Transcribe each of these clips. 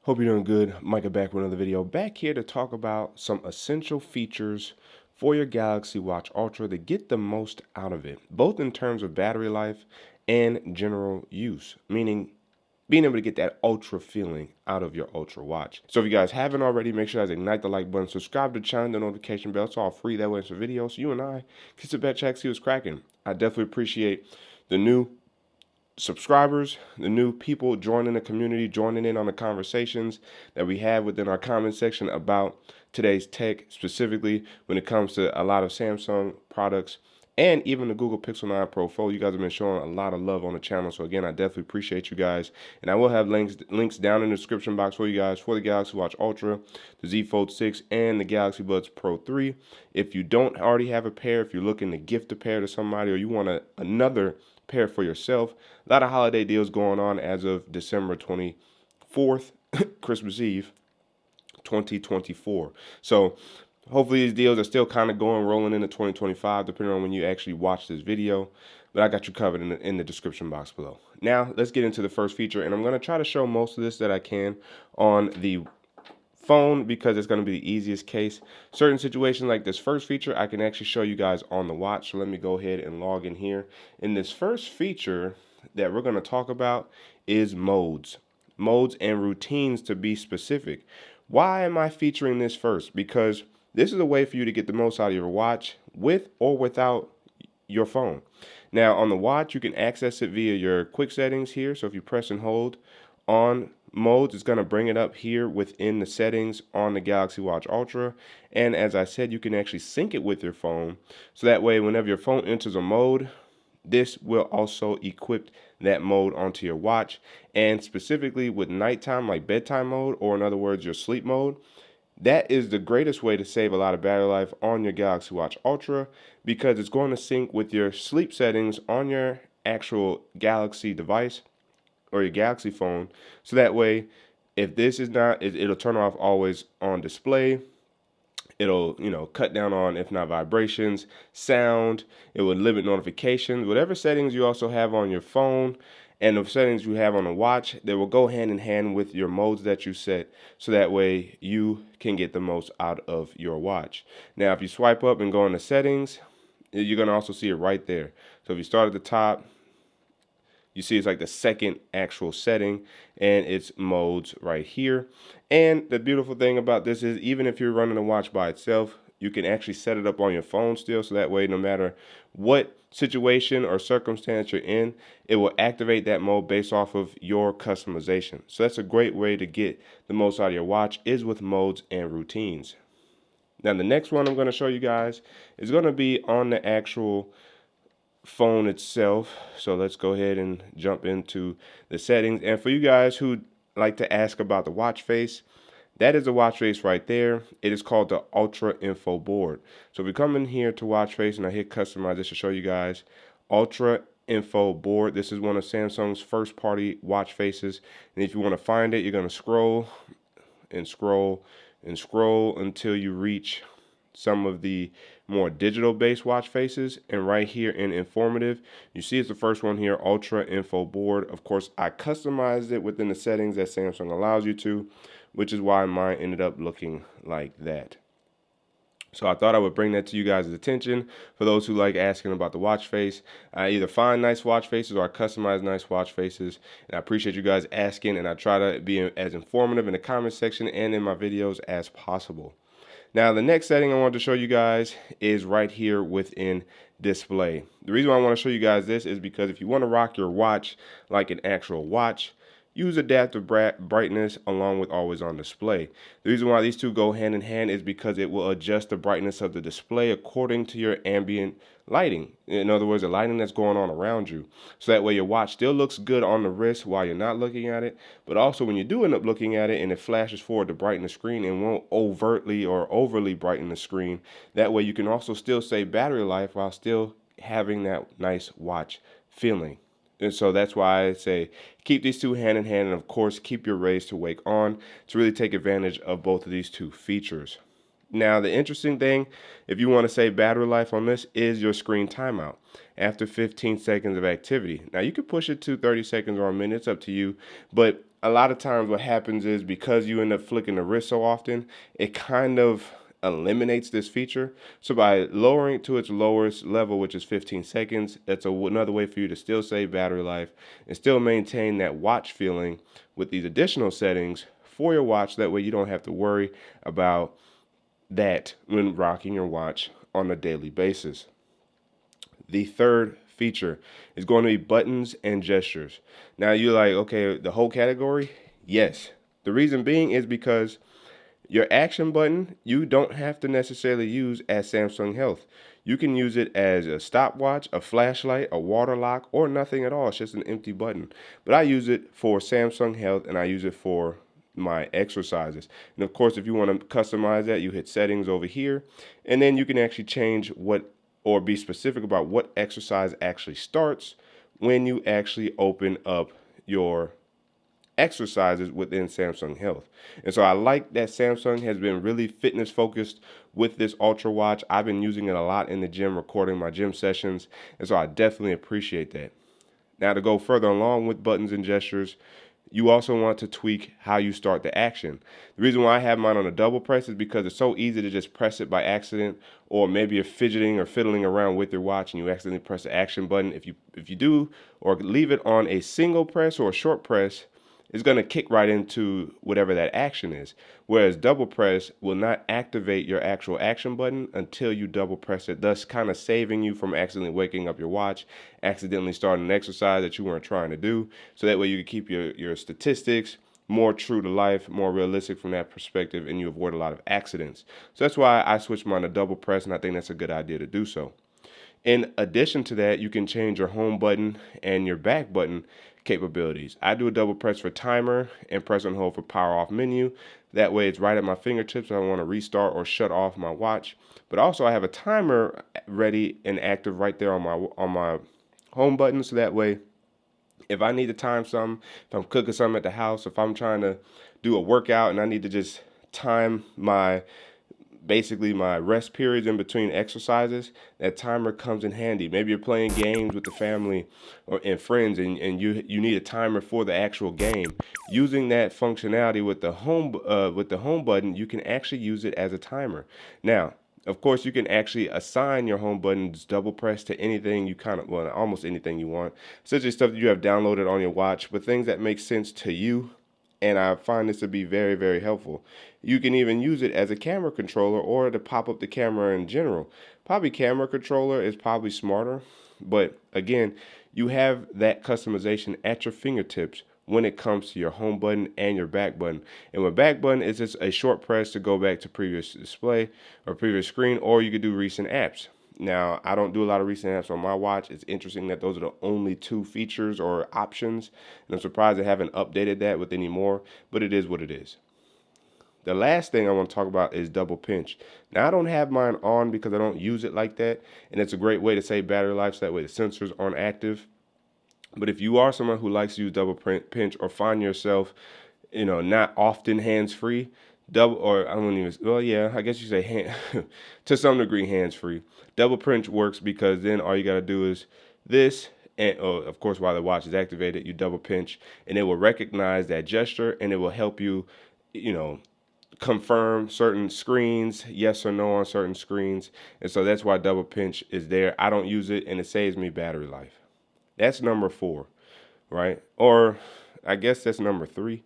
Hope you're doing good. Micah back with another video. Back here to talk about some essential features for your Galaxy Watch Ultra to get the most out of it, both in terms of battery life and general use, meaning being able to get that ultra feeling out of your Ultra watch. So if you guys haven't already, make sure you guys ignite the like button, subscribe to the channel, the notification bell. It's all free. That way it's a video, so you and I can sit back, check, see what's cracking. I definitely appreciate the new subscribers, the new people joining the community, joining in on the conversations that we have within our comment section about today's tech, specifically when it comes to a lot of Samsung products and even the Google Pixel 9 Pro Fold. You guys have been showing a lot of love on the channel, so again, I definitely appreciate you guys. And I will have links down in the description box for you guys for the Galaxy Watch Ultra, the Z Fold 6, and the Galaxy Buds Pro 3. If you don't already have a pair, if you're looking to gift a pair to somebody, or you want another pair for yourself, a lot of holiday deals going on as of December 24th, Christmas Eve, 2024. So hopefully these deals are still kind of rolling into 2025, depending on when you actually watch this video. But I got you covered in the description box below. Now, let's get into the first feature, and I'm going to try to show most of this that I can on the phone because it's going to be the easiest case. Certain situations like this first feature, I can actually show you guys on the watch. So let me go ahead and log in here. In this first feature that we're going to talk about is modes and routines, to be specific. Why am I featuring this first? Because this is a way for you to get the most out of your watch with or without your phone. Now on the watch, you can access it via your quick settings here. So if you press and hold on modes, it's going to bring it up here within the settings on the Galaxy Watch Ultra. And as I said, you can actually sync it with your phone. So that way, whenever your phone enters a mode, this will also equip that mode onto your watch. And specifically with nighttime, like bedtime mode, or in other words, your sleep mode, that is the greatest way to save a lot of battery life on your Galaxy Watch Ultra, because it's going to sync with your sleep settings on your actual Galaxy device or your Galaxy phone. So that way, if this is not, it'll turn off always on display. It'll, cut down on, if not vibrations, sound. It would limit notifications, whatever settings you also have on your phone and the settings you have on the watch, they will go hand in hand with your modes that you set, so that way you can get the most out of your watch. Now, if you swipe up and go into settings, you're going to also see it right there. So if you start at the top, you see it's like the second actual setting, and it's modes right here. And the beautiful thing about this is, even if you're running the watch by itself, you can actually set it up on your phone still, so that way no matter what situation or circumstance you're in, it will activate that mode based off of your customization. So that's a great way to get the most out of your watch, is with modes and routines. Now the next one I'm going to show you guys is going to be on the actual phone itself. So let's go ahead and jump into the settings. And for you guys who like to ask about the watch face, that is the watch face right there. It is called the Ultra Info Board. So if we come in here to watch face and I hit customize, this to show you guys Ultra Info Board. This is one of Samsung's first party watch faces. And if you want to find it, you're going to scroll and scroll and scroll until you reach some of the more digital based watch faces, and right here in informative, you see it's the first one here, Ultra Info Board. Of course, I customized it within the settings that Samsung allows you to, which is why mine ended up looking like that. So I thought I would bring that to you guys' attention for those who like asking about the watch face. I either find nice watch faces or I customize nice watch faces. And I appreciate you guys asking, and I try to be as informative in the comment section and in my videos as possible. Now, the next setting I wanted to show you guys is right here within display. The reason why I want to show you guys this is because if you want to rock your watch like an actual watch, use adaptive brightness along with always on display. The reason why these two go hand in hand is because it will adjust the brightness of the display according to your ambient lighting. In other words, the lighting that's going on around you. So that way your watch still looks good on the wrist while you're not looking at it. But also when you do end up looking at it and it flashes forward to brighten the screen, and won't overtly or overly brighten the screen. That way you can also still save battery life while still having that nice watch feeling. And so that's why I say keep these two hand in hand, and of course keep your raise to wake on to really take advantage of both of these two features. Now, the interesting thing, if you want to save battery life on this, is your screen timeout after 15 seconds of activity. Now, you can push it to 30 seconds or a minute, it's up to you. But a lot of times, what happens is because you end up flicking the wrist so often, it kind of eliminates this feature. So, by lowering it to its lowest level, which is 15 seconds, that's another way for you to still save battery life and still maintain that watch feeling with these additional settings for your watch. That way, you don't have to worry about that when rocking your watch on a daily basis. The third feature is going to be buttons and gestures. Now you're like, okay, the whole category? Yes. The reason being is because your action button, you don't have to necessarily use as Samsung Health. You can use it as a stopwatch, a flashlight, a water lock, or nothing at all. It's just an empty button. But I use it for Samsung Health and I use it for my exercises. And of course, if you want to customize that, you hit settings over here, and then you can actually change what or be specific about what exercise actually starts when you actually open up your exercises within Samsung Health. And so I like that Samsung has been really fitness focused with this Ultra Watch. I've been using it a lot in the gym, recording my gym sessions, and so I definitely appreciate that. Now, to go further along with buttons and gestures, you also want to tweak how you start the action. The reason why I have mine on a double press is because it's so easy to just press it by accident, or maybe you're fidgeting or fiddling around with your watch and you accidentally press the action button. If you do, or leave it on a single press or a short press, it's going to kick right into whatever that action is. Whereas double press will not activate your actual action button until you double press it, thus kind of saving you from accidentally waking up your watch, accidentally starting an exercise that you weren't trying to do. So that way you can keep your statistics more true to life, more realistic from that perspective, and you avoid a lot of accidents. So that's why I switched mine to double press, and I think that's a good idea to do so. In addition to that, you can change your home button and your back button capabilities. I do a double press for timer and press and hold for power off menu. That way it's right at my fingertips if I want to restart or shut off my watch. But also I have a timer ready and active right there on my home button, so that way if I need to time something, if I'm cooking something at the house, if I'm trying to do a workout and I need to just time my rest periods in between exercises, that timer comes in handy. Maybe you're playing games with the family or and friends, and you need a timer for the actual game. Using that functionality with the home button, you can actually use it as a timer. Now, of course, you can actually assign your home buttons double press to anything you well, almost anything you want, such as stuff that you have downloaded on your watch, but things that make sense to you. And I find this to be very, very helpful. You can even use it as a camera controller or to pop up the camera in general. Probably camera controller is probably smarter, but again, you have that customization at your fingertips when it comes to your home button and your back button. And with back button, it's just a short press to go back to previous display or previous screen, or you could do recent apps. Now, I don't do a lot of recent apps on my watch. It's interesting that those are the only two features or options, and I'm surprised they haven't updated that with any more, but it is what it is. The last thing I want to talk about is double pinch. Now, I don't have mine on because I don't use it like that, and it's a great way to save battery life so that way the sensors aren't active. But if you are someone who likes to use double pinch or find yourself, not often hands free, double or I don't even well yeah, I guess you say hand to some degree hands free. Double pinch works because then all you gotta do is this and of course while the watch is activated, you double pinch and it will recognize that gesture and it will help you, you know, confirm certain screens, yes or no on certain screens. And so that's why double pinch is there. I don't use it and it saves me battery life. That's number 4, right? Or I guess that's number 3.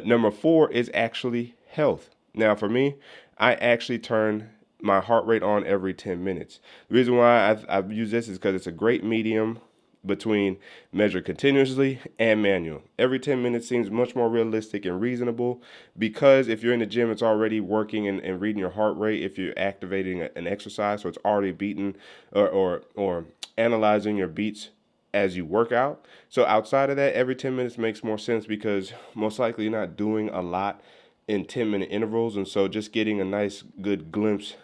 Number 4 is actually health. Now, for me, I actually turn my heart rate on every 10 minutes. The reason why I've used this is because it's a great medium between measured continuously and manual. Every 10 minutes seems much more realistic and reasonable because if you're in the gym, it's already working and reading your heart rate if you're activating an exercise, so it's already beating or analyzing your beats as you work out. So outside of that, every 10 minutes makes more sense because most likely you're not doing a lot in 10-minute intervals. And so just getting a nice good glimpse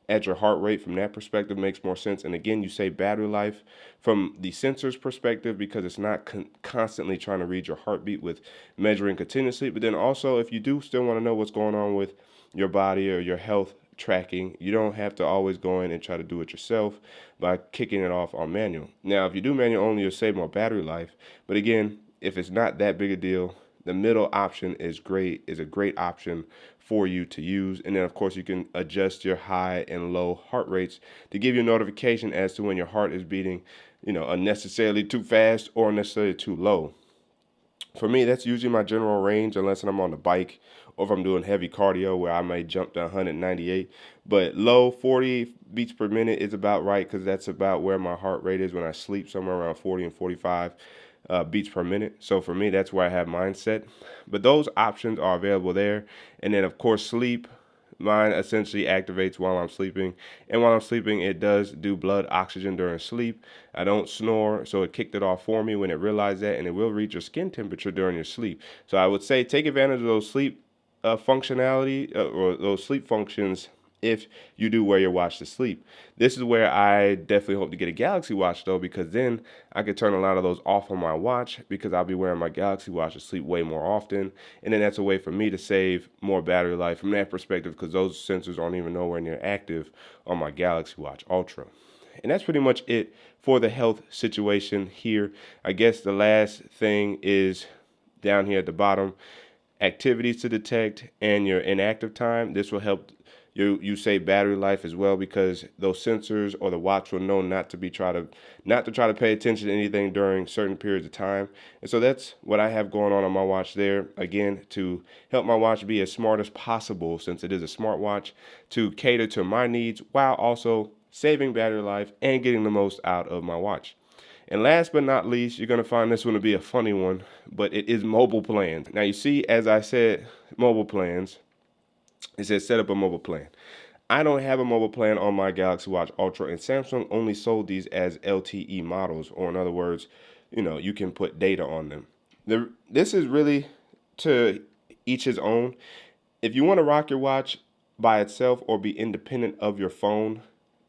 at your heart rate from that perspective makes more sense. And again, you save battery life from the sensor's perspective because it's not constantly trying to read your heartbeat with measuring continuously. But then also, if you do still want to know what's going on with your body or your health tracking. You don't have to always go in and try to do it yourself by kicking it off on manual. Now, if you do manual only, you'll save more battery life. But again, if it's not that big a deal, the middle option is a great option for you to use. And then of course you can adjust your high and low heart rates to give you a notification as to when your heart is beating, unnecessarily too fast or unnecessarily too low. For me, that's usually my general range unless I'm on the bike or if I'm doing heavy cardio where I may jump to 198. But low 40 beats per minute is about right because that's about where my heart rate is when I sleep, somewhere around 40 and 45 beats per minute. So for me, that's where I have mine set. But those options are available there. And then, of course, sleep. Mine essentially activates while I'm sleeping. And while I'm sleeping, it does do blood oxygen during sleep. I don't snore, so it kicked it off for me when it realized that, and it will read your skin temperature during your sleep. So I would say take advantage of those sleep functionality or those sleep functions if you do wear your watch to sleep. This is where I definitely hope to get a Galaxy Watch though, because then I could turn a lot of those off on my watch because I'll be wearing my Galaxy Watch to sleep way more often. And then that's a way for me to save more battery life from that perspective because those sensors aren't even nowhere near active on my Galaxy Watch Ultra. And that's pretty much it for the health situation here. I guess the last thing is down here at the bottom, activities to detect and your inactive time. This will help you save battery life as well because those sensors or the watch will know not to try to pay attention to anything during certain periods of time. And so that's what I have going on my watch there, again, to help my watch be as smart as possible since it is a smartwatch, to cater to my needs while also saving battery life and getting the most out of my watch. And last but not least, you're going to find this one to be a funny one, but it is mobile plans. Now you see, as I said, mobile plans. It says set up a mobile plan. I don't have a mobile plan on my Galaxy Watch Ultra, and Samsung only sold these as LTE models, or in other words, you can put data on them. This is really to each his own. If you want to rock your watch by itself or be independent of your phone,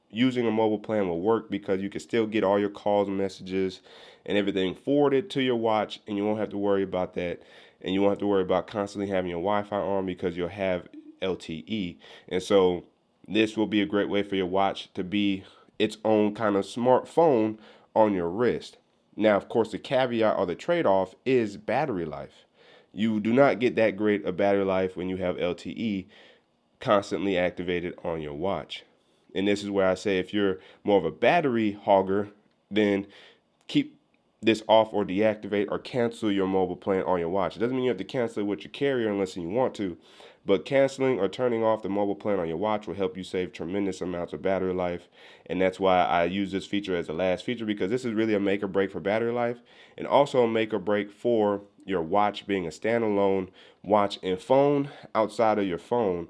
using a mobile plan will work because you can still get all your calls and messages and everything forwarded to your watch, and you won't have to worry about that. And you won't have to worry about constantly having your Wi-Fi on because you'll have LTE. And so this will be a great way for your watch to be its own kind of smartphone on your wrist. Now, of course, the caveat or the trade-off is battery life. You do not get that great a battery life when you have LTE constantly activated on your watch. And this is where I say if you're more of a battery hogger, then keep this off or deactivate or cancel your mobile plan on your watch. It doesn't mean you have to cancel it with your carrier unless you want to, but canceling or turning off the mobile plan on your watch will help you save tremendous amounts of battery life. And that's why I use this feature as the last feature, because this is really a make or break for battery life and also a make or break for your watch being a standalone watch and phone outside of your phone.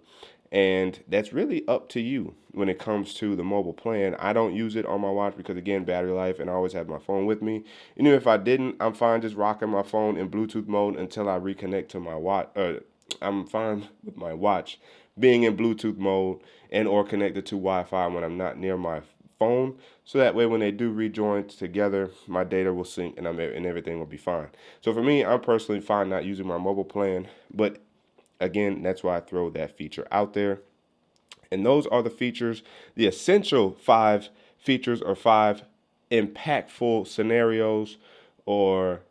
And that's really up to you when it comes to the mobile plan. I don't use it on my watch because, again, battery life, and I always have my phone with me. And even if I didn't, I'm fine just rocking my phone in Bluetooth mode until I reconnect to my watch. I'm fine with my watch being in Bluetooth mode and or connected to Wi-Fi when I'm not near my phone. So that way when they do rejoin together, my data will sync and everything will be fine. So for me, I'm personally fine not using my mobile plan, but again, that's why I throw that feature out there. And those are the features, the essential 5 features or 5 impactful scenarios, or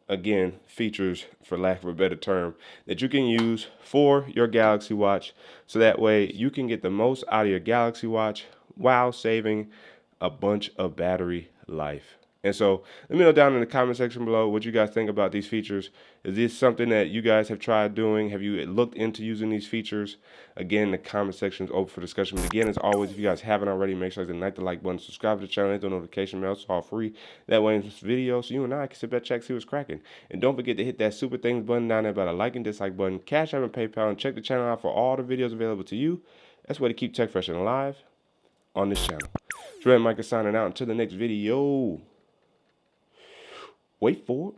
again, features for lack of a better term, that you can use for your Galaxy Watch. So that way you can get the most out of your Galaxy Watch while saving a bunch of battery life. And so let me know down in the comment section below what you guys think about these features. Is this something that you guys have tried doing? Have you looked into using these features? Again, the comment section is open for discussion. But again, as always, if you guys haven't already, make sure to hit the like button, subscribe to the channel, hit the notification bell. It's all free. That way in this video, so you and I can sit back, check, see what's cracking. And don't forget to hit that super things button down there by the like and dislike button, Cash App and PayPal, and check the channel out for all the videos available to you. That's way to keep tech fresh and alive on this channel. It's Micah signing out until the next video. Wait for it.